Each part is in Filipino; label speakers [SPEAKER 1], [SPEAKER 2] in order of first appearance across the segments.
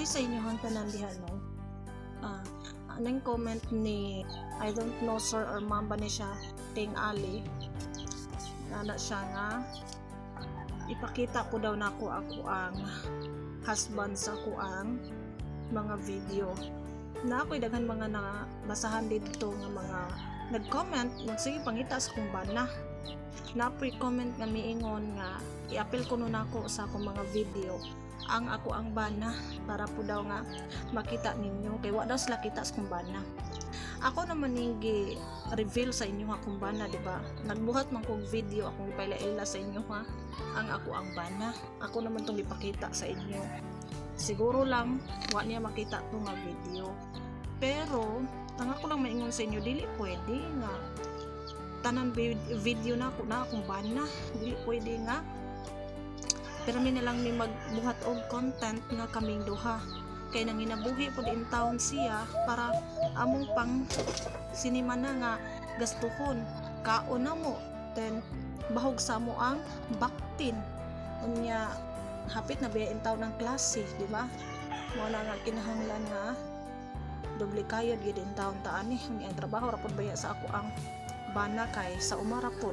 [SPEAKER 1] sa inyo hang tanan diha no. Anong comment ni I don't know sir or ma'am ba ni siya Ting Ali. Nana siya nga ipakita ko daw nako ako ang husband sa ko ang mga video. Na ako'y daghan mga nabasahan dito nga mga nag-comment sige pangita sa kung bana. Napoy comment nga miingon nga i-appeal ko nun ako sa akong mga video ang ako ang bana para po daw nga makita ninyo kay wa daw sila kita sa kung bana. Ako naman ningi reveal sa inyo nga kung bana, diba? Nagbuhat man kong video akong ipaila-ila sa inyo ha ang ako ang bana. Ako naman tong ipakita sa inyo. Siguro lang wa niya makita to nga video. Pero ang ako lang maingon sa inyo dili pwede nga tanan video na akong bana, dili pwede nga pero mi na lang mi magbuhat og content nga kaming duha kay nang ginabuhi po din taon siya para among pang sinima na nga gastuhon kaon na mo then bahog sa mo ang baktin unya hapit na biya in taon ng klase, di ba? Mo na nga kinahanglan nga doble kayod gid in taon ta ani ang trabaho ra pud baya sa ako ang bana kay sa umara pod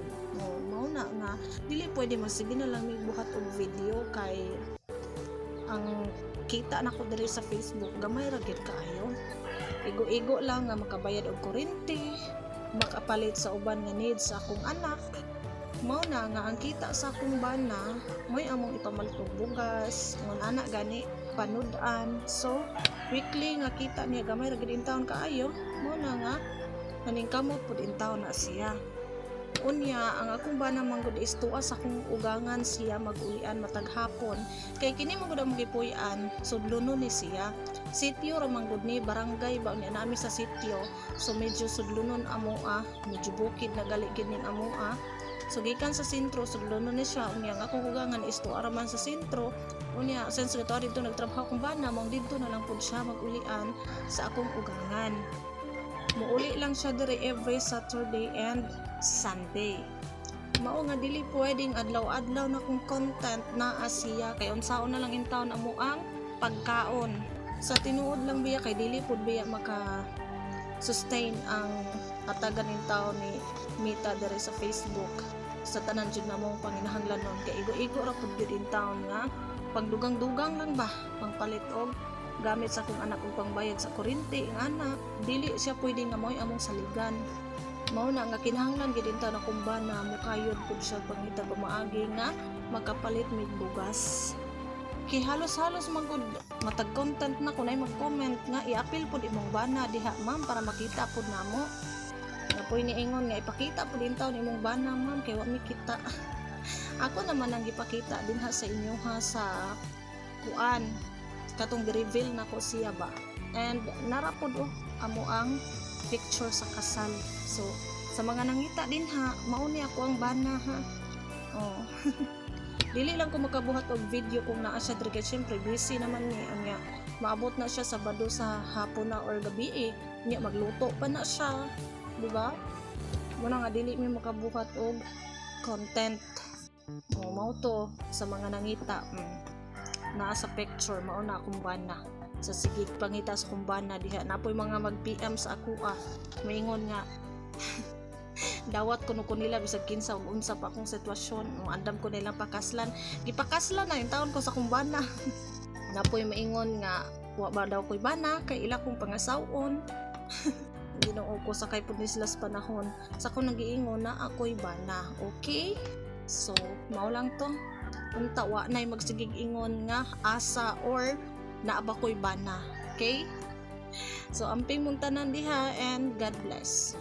[SPEAKER 1] mao na nga dili pwede sige na lang buhat og video kay ang kita nako diri sa Facebook gamay ra gid kaayo igo-igo lang nga makabayad og kuryente makapalit sa uban nga needs sa akong anak mao na nga ang kita sa akong bana moy among ipamalit og bugas ngon anak gani panudan so weekly nga kita niya gamay ra gid in taon kaayo mao na nga naningkamot pud in taon na siya unya ang akong bana manggod is tuwa sa akong ugangan siya mag-ulian matag hapon kay kini mo gud ang gipuy-an sudlunon ni siya sityo ra manggod ni barangay ba unya nami sa sityo so medyo sudlunon amo medyo bukid na gali gid ning amo so gikan sa sentro sudlunon ni siya unya ang akong ugangan is tuwa ra man sa sentro unya since gato dito nagtrabaho akong bana mao dito na lang pud siya mag-ulian sa akong ugangan. Muuli lang siya dire every Saturday and Sunday. Mao nga dili pwedeng adlaw-adlaw na kong content na siya kay unsaon na lang in taon amo ang pagkaon. Sa tinuod lang biya kay dili pud biya maka sustain ang hatagan in taon ni Mita dire sa Facebook. Sa tanan jud na mo panginahanglan nun kay igo-igo ra pud gid in taon nga pagdugang-dugang lang ba pangpalit og gamit sa akong anak ug pangbayad sa kuryente ang anak dili siya pwede nga moy among saligan mao na nga kinahanglan gid ta na kumbana mo kayod pud siya pangita pamaagi nga makapalit mig bugas kay halos-halos magud matag content na kunay mag-comment nga i-appeal pud imong bana diha ma'am para makita pud namo na poy niingon nga ipakita pud din taon imong bana ma'am kay wa mi kita ako naman ang gipakita dinha sa inyo ha sa kuan katong reveal na ko siya ba and narapod amo ang picture sa kasal so sa mga nangita din ha mao ni ako ang bana ha dili lang ko makabuhat og video kung naa siya diri kay syempre busy naman ni anya maabot na siya Sabado sa hapon na or gabi nya magluto pa na siya di ba mo na nga dili mi makabuhat og content mao to sa mga nangita naa sa picture mao na akong bana sa sige pangita sa akong bana diha napoy mga mag PM sa ako maingon nga dawat kuno ko nila bisag kinsa ug unsa pa akong sitwasyon andam ko nilang pakaslan gipakaslan na yung taon ko sa akong bana napoy maingon nga wa ba daw koy bana kay ila kong pangasawon Ginoo ko sakay pud ni sila sa panahon sa ko nagiingon na ako'y bana okay so mao lang to unta wa nay magsigig ingon nga asa or naaba ko'y bana okay so amping mong tanan diha and God bless.